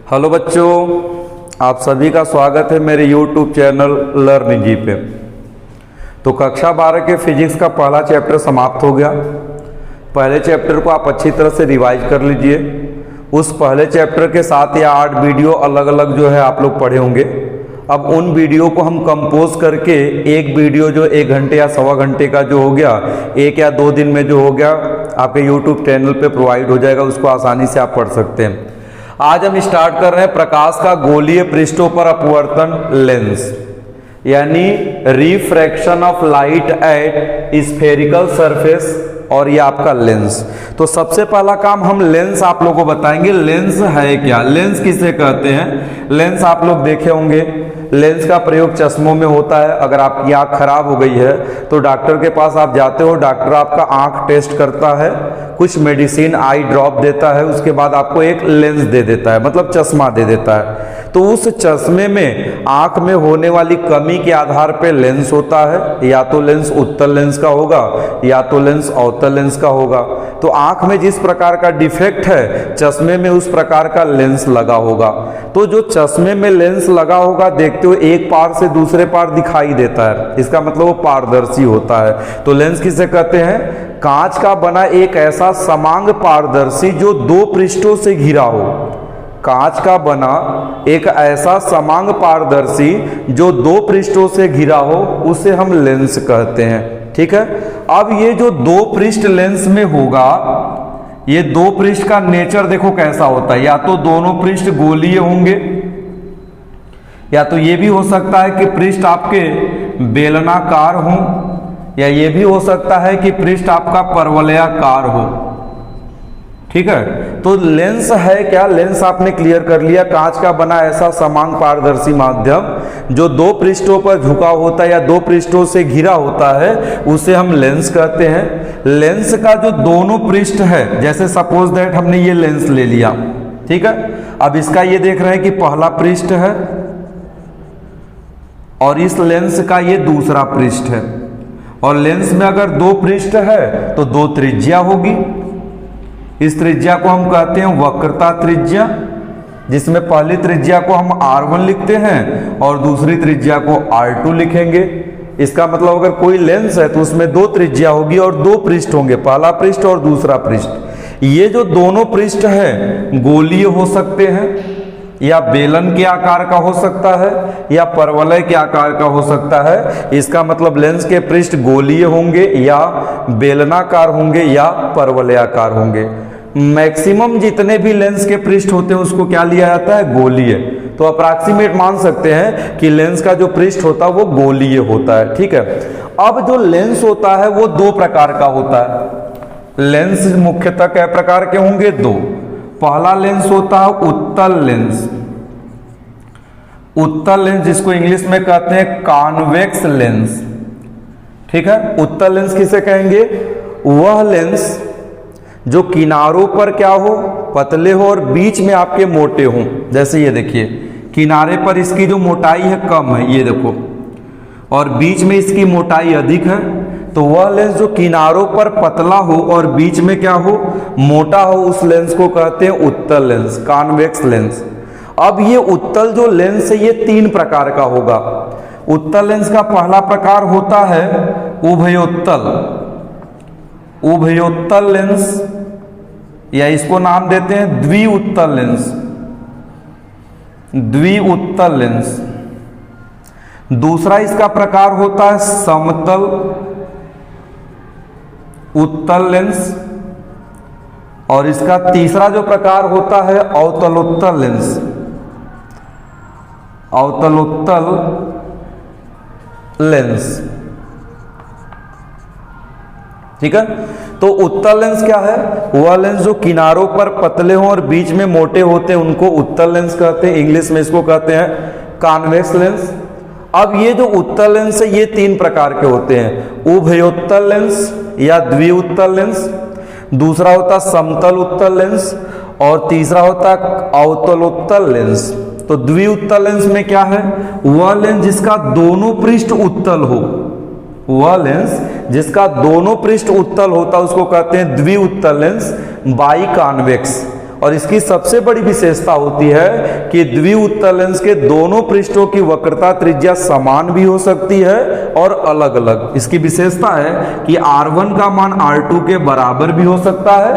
Hello बच्चों, आप सभी का स्वागत है मेरे YouTube चैनल लर्न जी पे। तो कक्षा 12 के फिजिक्स का पहला चैप्टर समाप्त हो गया। पहले चैप्टर को आप अच्छी तरह से रिवाइज कर लीजिए। उस पहले चैप्टर के 7 या 8 वीडियो अलग अलग जो है आप लोग पढ़े होंगे। अब उन वीडियो को हम कंपोज करके एक वीडियो जो 1 घंटे या सवा घंटे का जो हो गया, 1 या 2 दिन में जो हो गया, आपके YouTube चैनल पे प्रोवाइड हो जाएगा। उसको आसानी से आप पढ़ सकते हैं। आज हम स्टार्ट कर रहे हैं प्रकाश का गोलीय पृष्ठों पर अपवर्तन लेंस, यानी refraction of light at spherical surface, और ये आपका लेंस। तो सबसे पहला काम हम लेंस आप लोगों को बताएंगे। लेंस है क्या, लेंस किसे कहते हैं। लेंस आप लोग देखे होंगे, लेंस का प्रयोग चश्मों में होता है। अगर आपकी आंख खराब हो गई है तो डॉक्टर के पास आप जाते हो, डॉक्टर आपका आंख टेस्ट करता है, कुछ मेडिसिन आई ड्रॉप देता है, उसके बाद आपको एक लेंस दे देता है, मतलब चश्मा दे देता है। तो उस चश्मे में आंख में होने वाली कमी के आधार पे लेंस होता है। या तो लेंस उत्तल लेंस का होगा या तो लेंस अवतल लेंस का होगा। तो आंख में जिस प्रकार का डिफेक्ट है, चश्मे में उस प्रकार का लेंस लगा होगा। तो जो चश्मे में लेंस लगा होगा, देखते हो एक पार से दूसरे पार दिखाई देता है, इसका मतलब वो पारदर्शी होता है। तो लेंस किसे कहते हैं, कांच का बना एक ऐसा समांग पारदर्शी जो 2 पृष्ठों से घिरा हो। कांच का बना एक ऐसा समांग पारदर्शी जो 2 पृष्ठों से घिरा हो, उसे हम लेंस कहते हैं। ठीक है। अब ये जो 2 पृष्ठ लेंस में होगा, ये 2 पृष्ठ का नेचर देखो कैसा होता है। या तो दोनों पृष्ठ गोलीय होंगे, या तो ये भी हो सकता है कि पृष्ठ आपके बेलनाकार हों, या ये भी हो सकता है कि पृष्ठ आपका परवलयाकार हो। ठीक है। तो लेंस है क्या, लेंस आपने क्लियर कर लिया। कांच का बना ऐसा समांग पारदर्शी माध्यम जो 2 पृष्ठों पर झुका होता है या 2 पृष्ठों से घिरा होता है, उसे हम लेंस कहते हैं। लेंस का जो दोनों पृष्ठ है, जैसे सपोज दैट हमने ये लेंस ले लिया, ठीक है। अब इसका ये देख रहे हैं कि पहला पृष्ठ है और इस लेंस का ये दूसरा पृष्ठ है। और लेंस में अगर 2 पृष्ठ है तो 2 त्रिज्या होगी। इस त्रिज्या को हम कहते हैं वक्रता त्रिज्या, जिसमें पहली त्रिज्या को हम R1 लिखते हैं और दूसरी त्रिज्या को R2 लिखेंगे। इसका मतलब अगर कोई लेंस है तो उसमें 2 त्रिज्या होगी और 2 पृष्ठ होंगे, पहला पृष्ठ और दूसरा पृष्ठ। ये जो दोनों पृष्ठ है गोलीय हो सकते हैं, या बेलन के आकार का हो सकता है, या परवलय के आकार का हो सकता है। इसका मतलब लेंस के पृष्ठ गोलीय होंगे, या बेलनाकार होंगे, या परवलयाकार होंगे। मैक्सिमम जितने भी लेंस के पृष्ठ होते हैं उसको क्या लिया जाता है, गोलीय। तो अप्रॉक्सीमेट मान सकते हैं कि लेंस का जो पृष्ठ होता है वो गोलीय होता है। ठीक है। अब जो लेंस होता है वो 2 प्रकार का होता है। लेंस मुख्यतः कै प्रकार के होंगे, 2। पहला लेंस होता है उत्तल लेंस। उत्तल लेंस जिसको इंग्लिश में कहते हैं कॉन्वेक्स लेंस। ठीक है। उत्तल लेंस किसे कहेंगे, वह लेंस जो किनारों पर क्या हो, पतले हो, और बीच में आपके मोटे हों। जैसे ये देखिए, किनारे पर इसकी जो मोटाई है कम है, ये देखो, और बीच में इसकी मोटाई अधिक है। तो वह लेंस जो किनारों पर पतला हो और बीच में क्या हो, मोटा हो, उस लेंस को कहते हैं उत्तल लेंस, कॉन्वेक्स लेंस। अब ये उत्तल जो लेंस है ये 3 प्रकार का होगा। उत्तल लेंस का पहला प्रकार होता है उभयोत्तल। उभयोत्तल लेंस, या इसको नाम देते हैं द्विउत्तल लेंस। द्विउत्तल लेंस। दूसरा इसका प्रकार होता है समतल उत्तल लेंस, और इसका तीसरा जो प्रकार होता है अवतलोत्तल लेंस। अवतलोत्तल लेंस। ठीक है। तो उत्तल लेंस क्या है, वह लेंस जो किनारों पर पतले हों और बीच में मोटे होते हैं उनको उत्तल लेंस कहते हैं। इंग्लिश में इसको कहते हैं कॉन्वेक्स लेंस। अब ये जो उत्तल लेंस है ये 3 प्रकार के होते हैं, उभयोत्तल लेंस या द्विउत्तल लेंस, दूसरा होता समतल उत्तल लेंस, और तीसरा होता अवतलोत्तल लेंस। तो द्विउत्तल लेंस में क्या है, वह लेंस जिसका दोनों पृष्ठ उत्तल हो, वह लेंस जिसका दोनों पृष्ठ उत्तल होता है उसको कहते हैं द्विउत्तल लेंस, बाई कॉन्वेक्स। और इसकी सबसे बड़ी विशेषता होती है कि द्विउत्तल लेंस के दोनों पृष्ठों की वक्रता त्रिज्या समान भी हो सकती है और अलग अलग। इसकी विशेषता है कि R1 का मान R2 के बराबर भी हो सकता है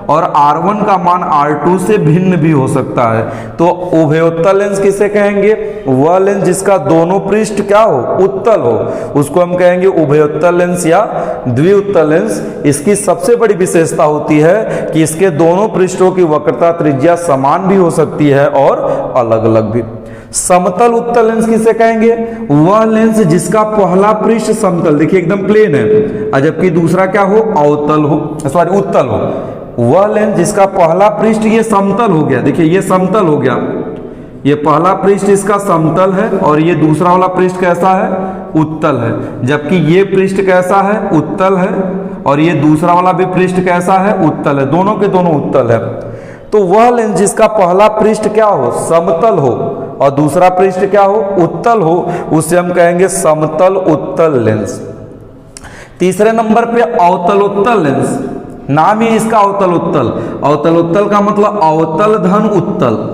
और R1 का मान R2 से भिन्न भी हो सकता है। तो उभयोत्तल लेंस किसे कहेंगे? वह लेंस जिसका दोनों पृष्ठ क्या हो? उत्तल हो, उसको हम कहेंगे उभयोत्तल लेंस या द्विउत्तल लेंस। इसकी सबसे बड़ी विशेषता होती है कि इसके दोनों पृष्ठों की वक्रता त्रिज्या समान भी हो सकती है और अलग अलग भी। समतल उत्तल लेंस किसे कहेंगे? वह लेंस जिसका पहला पृष्ठ समतल, देखिए एकदम प्लेन है, और जबकि दूसरा क्या हो? अवतल हो, सॉरी उत्तल हो। वह लेंस जिसका पहला पृष्ठ ये समतल हो गया, देखिए ये समतल हो गया, ये पहला पृष्ठ इसका समतल है और ये दूसरा वाला पृष्ठ कैसा है? उत्तल है। जबकि ये पृष्ठ कैसा है? उत्तल है, और ये दूसरा वाला भी पृष्ठ कैसा है? उत्तल है, दोनों के दोनों उत्तल है। तो वह लेंस जिसका पहला पृष्ठ क्या हो? समतल हो और दूसरा पृष्ठ क्या हो? उत्तल हो, उसे हम कहेंगे समतल उत्तल लेंस। तीसरे नंबर पे अवतल उत्तल लेंस, नाम ही इसका अवतल उत्तल। अवतल उत्तल का मतलब अवतल धन उत्तल।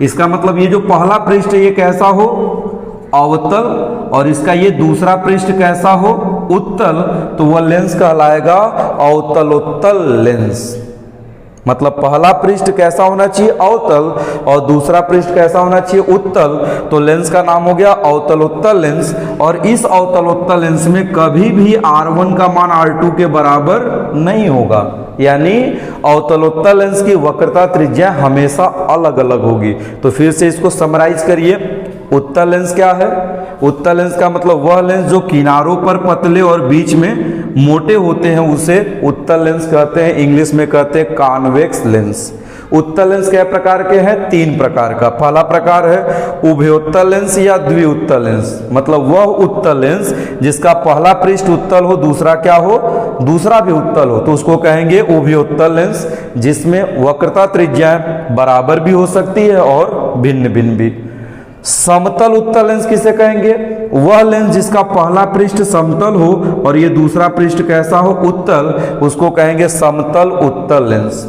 इसका मतलब ये जो पहला पृष्ठ ये कैसा हो? अवतल, और इसका ये दूसरा पृष्ठ कैसा हो? उत्तल, तो वह लेंस कहलाएगा अवतलोत्तल लेंस। मतलब पहला पृष्ठ कैसा होना चाहिए? अवतल, और दूसरा पृष्ठ कैसा होना चाहिए? उत्तल। तो लेंस का नाम हो गया अवतलोत्तल लेंस। और इस अवतलोत्तल लेंस में कभी भी R1 का मान R2 के बराबर नहीं होगा, यानी अवतलोत्तल लेंस की वक्रता त्रिज्या हमेशा अलग अलग होगी। तो फिर से इसको समराइज करिए। उत्तल लेंस क्या है? उत्तल लेंस का मतलब वह लेंस जो किनारों पर पतले और बीच में मोटे होते हैं उसे उत्तल लेंस कहते हैं। इंग्लिश में कहते हैं कॉन्वेक्स लेंस। उत्तल लेंस क्या प्रकार के हैं? 3 प्रकार का। पहला प्रकार है उभयोत्तल लेंस या द्विउत्तल लेंस, मतलब वह उत्तल लेंस जिसका पहला पृष्ठ उत्तल हो, दूसरा क्या हो? दूसरा भी उत्तल हो, तो उसको कहेंगे उभयोत्तल लेंस, जिसमें वक्रता त्रिज्या बराबर भी हो सकती है और भिन्न भिन्न भी। समतल उत्तल लेंस किसे कहेंगे? वह लेंस जिसका पहला पृष्ठ समतल हो और ये दूसरा पृष्ठ कैसा हो? उत्तल, उसको कहेंगे समतल उत्तल लेंस।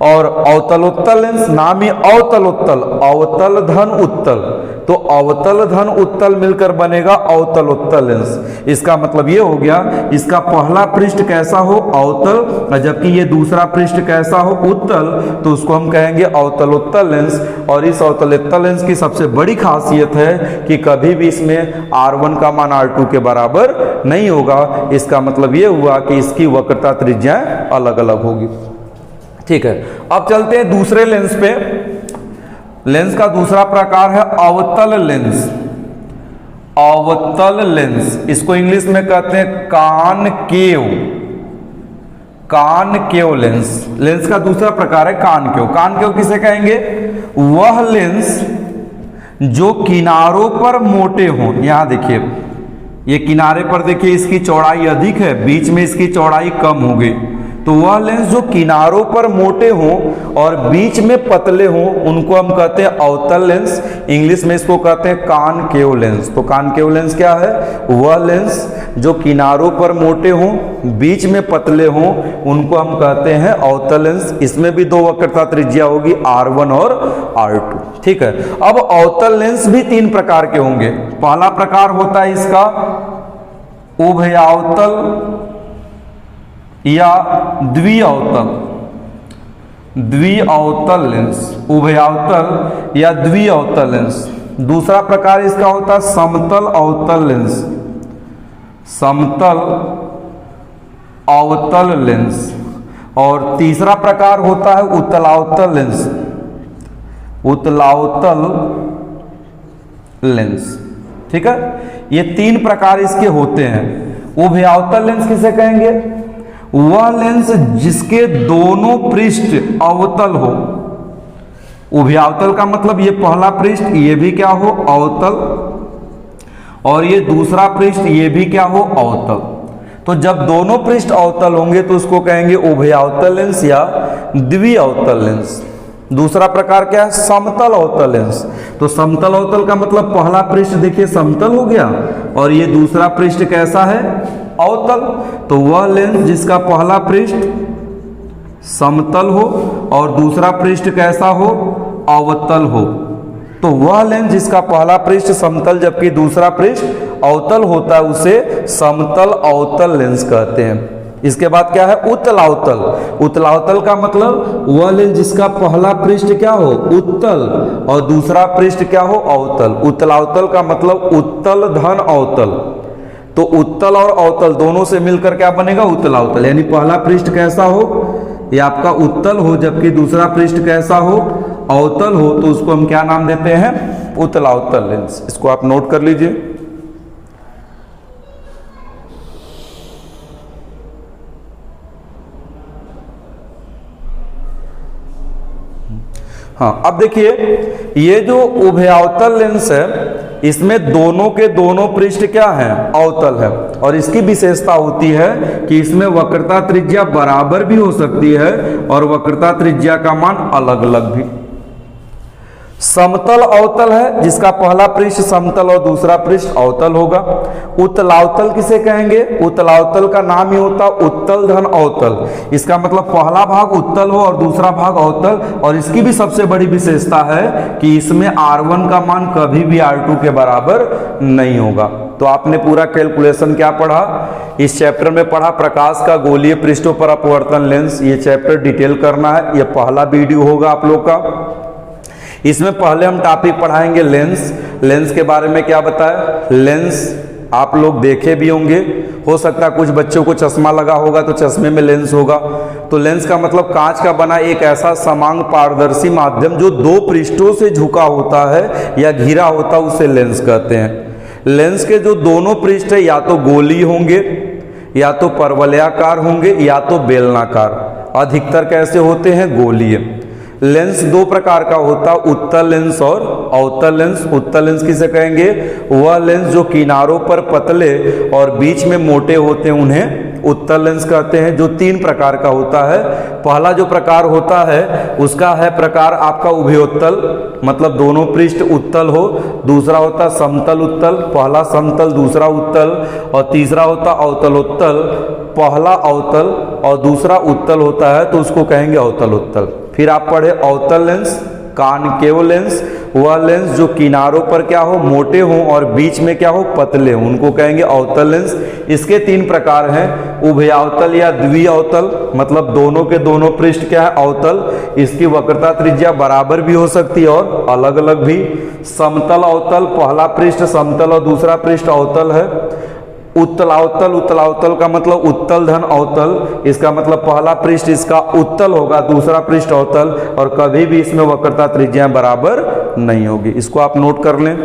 और अवतलोत्तल लेंस, नाम ही अवतलोत्तल, अवतल धन उत्तल, तो अवतल धन उत्तल मिलकर बनेगा अवतलोत्तल लेंस। इसका मतलब ये हो गया, इसका पहला पृष्ठ कैसा हो? अवतल, जबकि ये दूसरा पृष्ठ कैसा हो? उत्तल, तो उसको हम कहेंगे अवतलोत्तल लेंस। और इस अवतलोत्तल लेंस की सबसे बड़ी खासियत है कि कभी भी इसमें R1 का मान R2 के बराबर नहीं होगा। इसका मतलब ये हुआ कि इसकी वक्रता त्रिज्या अलग अलग होगी। ठीक है, अब चलते हैं दूसरे लेंस पे। लेंस का दूसरा प्रकार है अवतल लेंस। अवतल लेंस, इसको इंग्लिश में कहते हैं कॉनकेव। कॉनकेव लेंस, लेंस का दूसरा प्रकार है कॉनकेव। कॉनकेव किसे कहेंगे? वह लेंस जो किनारों पर मोटे हों। यहां देखिए, ये किनारे पर देखिए इसकी चौड़ाई अधिक है, बीच में इसकी चौड़ाई कम हो गई। तो वह लेंस जो किनारों पर मोटे हों और बीच में पतले हों, उनको हम कहते हैं अवतल लेंस। इंग्लिश में इसको कहते हैं कॉनकेव लेंस। तो कॉनकेव लेंस क्या है? वह लेंस जो किनारों पर मोटे हों, बीच में पतले हों, उनको हम कहते हैं अवतल लेंस। इसमें भी 2 वक्रता त्रिज्या होगी, R1 और R2। ठीक है, अब अवतल लेंस भी 3 प्रकार के होंगे। पहला प्रकार होता है इसका उभयावतल या द्विअवतल। द्विअवतल लेंस, उभयावतल या द्विअवतल लेंस। दूसरा प्रकार इसका होता है समतल अवतल लेंस। समतल अवतल लेंस। और तीसरा प्रकार होता है उत्तलावतल लेंस। उत्तलावतल लेंस। ठीक है, ये 3 प्रकार इसके होते हैं। उभयावतल लेंस किसे कहेंगे? वह लेंस जिसके दोनों पृष्ठ अवतल हो। उभयावतल का मतलब ये पहला पृष्ठ ये भी क्या हो? अवतल, और ये दूसरा पृष्ठ ये भी क्या हो? अवतल। तो जब दोनों पृष्ठ अवतल होंगे तो उसको कहेंगे उभयावतल लेंस या द्विअवतल लेंस। दूसरा प्रकार क्या है? समतल अवतल लेंस। तो समतल अवतल का मतलब पहला पृष्ठ देखिए समतल हो गया और ये दूसरा पृष्ठ कैसा है? अवतल। तो वह लेंस जिसका पहला पृष्ठ समतल हो और दूसरा पृष्ठ कैसा हो, अवतल हो, तो वह लेंस जिसका पहला पृष्ठ समतल जबकि दूसरा पृष्ठ अवतल होता है उसे समतल अवतल लेंस कहते हैं। इसके बाद क्या है, उत्तलावतल। उत्तलावतल का मतलब वह लेंस जिसका पहला पृष्ठ क्या हो, उत्तल, और दूसरा पृष्ठ क्या हो, अवतल। उत्तलावतल का मतलब उत्तल धन अवतल। तो उत्तल और अवतल दोनों से मिलकर क्या बनेगा, उत्तलावतल। यानी पहला पृष्ठ कैसा हो, ये आपका उत्तल हो, जबकि दूसरा पृष्ठ कैसा हो, अवतल हो, तो उसको हम क्या नाम देते हैं, उत्तलावतल लेंस। इसको आप नोट कर लीजिए। हाँ, अब देखिए ये जो उभयावतल लेंस है इसमें दोनों के दोनों पृष्ठ क्या हैं, अवतल है, और इसकी विशेषता होती है कि इसमें वक्रता त्रिज्या बराबर भी हो सकती है और वक्रता त्रिज्या का मान अलग अलग भी। समतल अवतल है जिसका पहला पृष्ठ समतल और दूसरा पृष्ठ अवतल होगा। उत्तलावतल किसे कहेंगे, उत्तलावतल का नाम ही होता उत्तल धन अवतल। इसका मतलब पहला भाग उत्तल हो और दूसरा भाग अवतल, और इसकी भी सबसे बड़ी विशेषता है कि इसमें R1 का मान कभी भी R2 के बराबर नहीं होगा। तो आपने पूरा कैलकुलेशन क्या पढ़ा, इस चैप्टर में पढ़ा प्रकाश का गोलीय पृष्ठों पर अपवर्तन लेंस। ये चैप्टर डिटेल करना है, ये पहला वीडियो होगा आप लोग का। इसमें पहले हम टॉपिक पढ़ाएंगे लेंस। लेंस के बारे में क्या बताया, लेंस आप लोग देखे भी होंगे, हो सकता है कुछ बच्चों को चश्मा लगा होगा तो चश्मे में लेंस होगा। तो लेंस का मतलब कांच का बना एक ऐसा समांग पारदर्शी माध्यम जो दो पृष्ठों से झुका होता है या घिरा होता है, उसे लेंस कहते हैं। लेंस के जो दोनों पृष्ठ है या तो गोलीय होंगे, या तो परवलयाकार होंगे, या तो बेलनाकार। अधिकतर कैसे होते हैं, गोलीय। लेंस दो प्रकार का होता है, उत्तल लेंस और अवतल लेंस। उत्तल लेंस किसे कहेंगे, वह लेंस जो किनारों पर पतले और बीच में मोटे होते हैं उन्हें उत्तल लेंस कहते हैं, जो तीन प्रकार का होता है। पहला जो प्रकार होता है उसका है प्रकार आपका उभयोत्तल, मतलब दोनों पृष्ठ उत्तल हो। दूसरा होता समतल उत्तल, पहला समतल दूसरा उत्तल, और तीसरा होता अवतलोत्तल, पहला अवतल और दूसरा उत्तल होता है तो उसको कहेंगे अवतल उत्तल। फिर आप पढ़े अवतल लेंस, कॉनकेव लेंस, वह लेंस जो किनारों पर क्या हो, मोटे हों और बीच में क्या हो, पतले हों, उनको कहेंगे अवतल लेंस। इसके तीन प्रकार हैं, उभयावतल या द्विअवतल, मतलब दोनों के दोनों पृष्ठ क्या है, अवतल। इसकी वक्रता त्रिज्या बराबर भी हो सकती है और अलग अलग भी। समतल अवतल, पहला पृष्ठ समतल और दूसरा पृष्ठ अवतल है। उत्तलावतल, उत्तलावतल का मतलब उत्तल धन अवतल, इसका मतलब पहला पृष्ठ इसका उत्तल होगा, दूसरा पृष्ठ अवतल, और कभी भी इसमें वक्रता त्रिज्या बराबर नहीं होगी। इसको आप नोट कर लें।